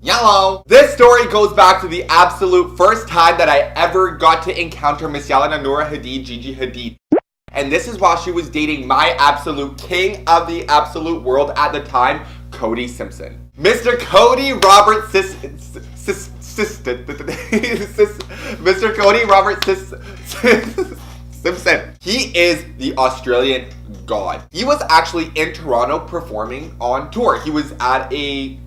Yellow! This story goes back to the absolute first time that I ever got to encounter Miss Yelena Noura Hadid, Gigi Hadid. And this is while she was dating my absolute king of the absolute world at the time, Cody Simpson. Mr. Cody Robert Mr. Cody Robert Simpson. He is the Australian god. He was actually in Toronto performing on tour. He was at a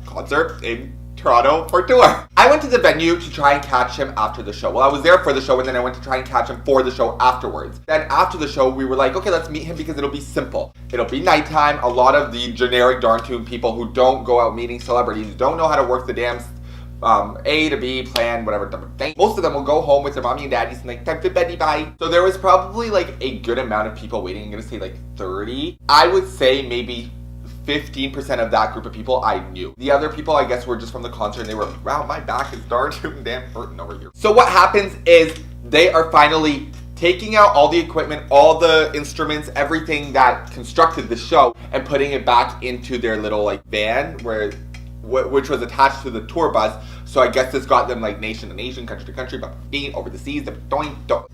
concert in Toronto for tour. I went to the venue to try and catch him after the show. Well, I was there for the show and then I went to try and catch him for the show afterwards. Then after the show, we were like, okay, let's meet him because it'll be simple. It'll be nighttime. A lot of the generic darn tune people who don't go out meeting celebrities, don't know how to work the damn A to B plan, whatever. Most of them will go home with their mommy and daddies and like, time to beddy, bye. So there was probably like a good amount of people waiting. I'm gonna say like 30. I would say maybe 15% of that group of people I knew. The other people, I guess, were just from the concert and they were, wow, my back is darn damn hurting over here. So what happens is they are finally taking out all the equipment, all the instruments, everything that constructed the show and putting it back into their little like van which was attached to the tour bus. So I guess this got them like nation to nation, country to country, but being over the seas.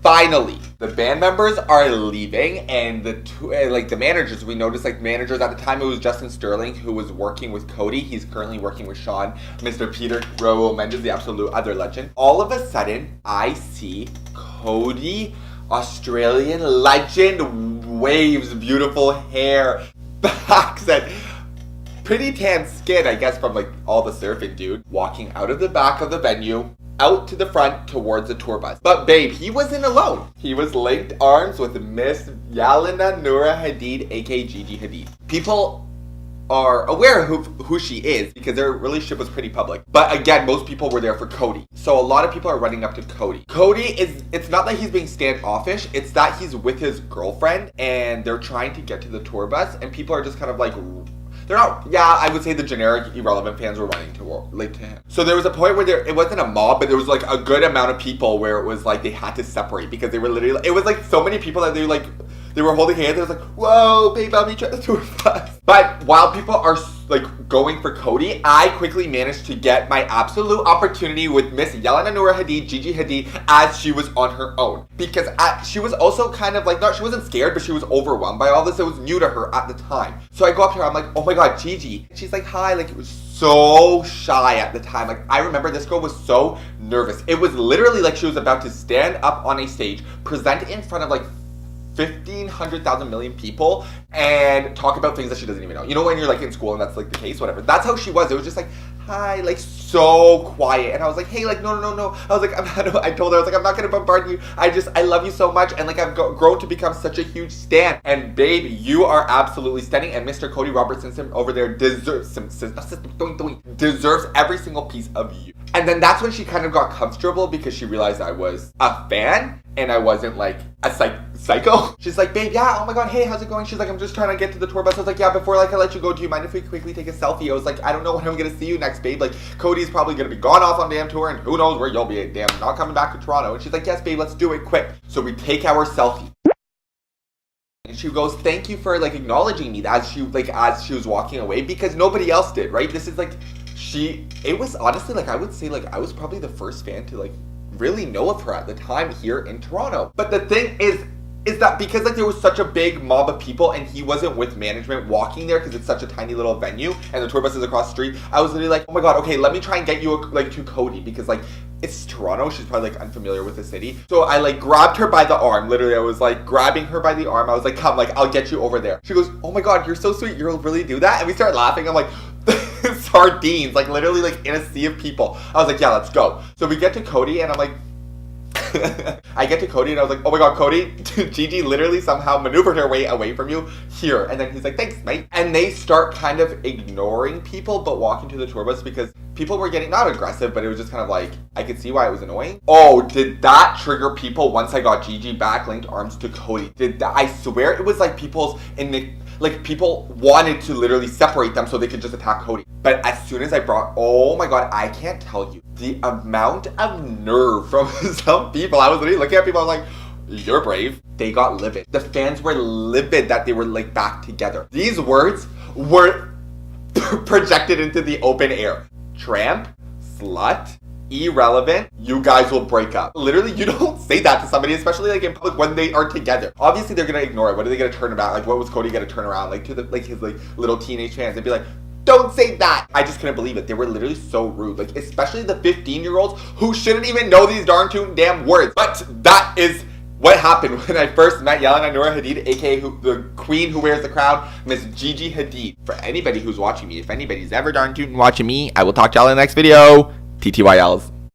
Finally, the band members are leaving, and the managers. We noticed like managers at the time. It was Justin Sterling who was working with Cody. He's currently working with Sean. Mr. Peter Raul Mendes, the absolute other legend. All of a sudden, I see Cody, Australian legend, waves, beautiful hair, accent. Pretty tan skin, I guess, from like all the surfing, dude. Walking out of the back of the venue, out to the front towards the tour bus. But babe, he wasn't alone. He was linked arms with Miss Yelena Noura Hadid, aka Gigi Hadid. People are aware of who she is because their relationship was pretty public. But again, most people were there for Cody. So a lot of people are running up to Cody. Cody it's not that he's being standoffish, it's that he's with his girlfriend and they're trying to get to the tour bus and people are just kind of like, they're not, I would say the generic irrelevant fans were running to him. So there was a point where it wasn't a mob, but there was like a good amount of people where it was like they had to separate because they were literally, it was like so many people that they were holding hands. It was like, whoa, babe, I'll meet you at the tour bus. But while people are like going for Cody, I quickly managed to get my absolute opportunity with Miss Yelena Noura Hadid, Gigi Hadid, as she was on her own. Because she was also kind of like, she wasn't scared, but she was overwhelmed by all this. It was new to her at the time. So I go up to her, I'm like, oh my God, Gigi. And she's like, hi, like it was so shy at the time. Like I remember this girl was so nervous. It was literally like she was about to stand up on a stage, present in front of like 1,500,000 million people and talk about things that she doesn't even know. You know when you're like in school and that's like the case, whatever. That's how she was. It was just like, hi, like so quiet. And I was like, hey, like, no. I was like, I told her, I was like, I'm not going to bombard you. I love you so much. And like, I've grown to become such a huge stan. And babe, you are absolutely stunning. And Mr. Cody Robert Simpson over there deserves every single piece of you. And then that's when she kind of got comfortable because she realized I was a fan and I wasn't like a psycho. She's like, babe, yeah, oh my God, hey, how's it going? She's like, I'm just trying to get to the tour bus. I was like, yeah, before like I let you go, do you mind if we quickly take a selfie? I was like, I don't know when I'm gonna see you next, babe. Like, Cody's probably gonna be gone off on damn tour and who knows where you'll be, damn, not coming back to Toronto. And she's like, yes, babe, let's do it quick. So we take our selfie. And she goes, thank you for like acknowledging me as she was walking away because nobody else did, right? This is like, it was honestly like, I would say like, I was probably the first fan to like really know of her at the time here in Toronto. But the thing is that because like there was such a big mob of people and he wasn't with management walking there because it's such a tiny little venue and the tour bus is across the street, I was literally like, oh my God, okay, let me try and get you like to Cody because like it's Toronto, she's probably like unfamiliar with the city. So I like grabbed her by the arm, literally I was like grabbing her by the arm. I was like, come, like I'll get you over there. She goes, oh my God, you're so sweet, you'll really do that? And we start laughing. I'm like, sardines, like literally like in a sea of people. I was like, yeah, let's go. So we get to Cody and I'm like, I get to Cody and I was like, oh my God, Cody, Gigi literally somehow maneuvered her way away from you here. And then he's like, thanks, mate. And they start kind of ignoring people, but walking to the tour bus because people were getting, not aggressive, but it was just kind of like, I could see why it was annoying. Oh, did that trigger people once I got Gigi back, linked arms to Cody? I swear it was like people wanted to literally separate them so they could just attack Cody. But as soon as I oh my God, I can't tell you the amount of nerve from some people. I was literally looking at people, I was like, you're brave. They got livid. The fans were livid that they were like back together. These words were projected into the open air. tramp, slut, irrelevant, you guys will break up. Literally, you don't say that to somebody, especially like in public when they are together. Obviously, they're gonna ignore it. What are they gonna turn around? Like, what was Cody gonna turn around? Like, to the his like little teenage fans and be like, don't say that. I just couldn't believe it. They were literally so rude. Like, especially the 15-year-olds who shouldn't even know these darn tootin' damn words. But that is what happened when I first met Yelena Noor Hadid, aka the queen who wears the crown, Miss Gigi Hadid. For anybody who's watching me, if anybody's ever darn tootin' watching me, I will talk to y'all in the next video. TTYLs.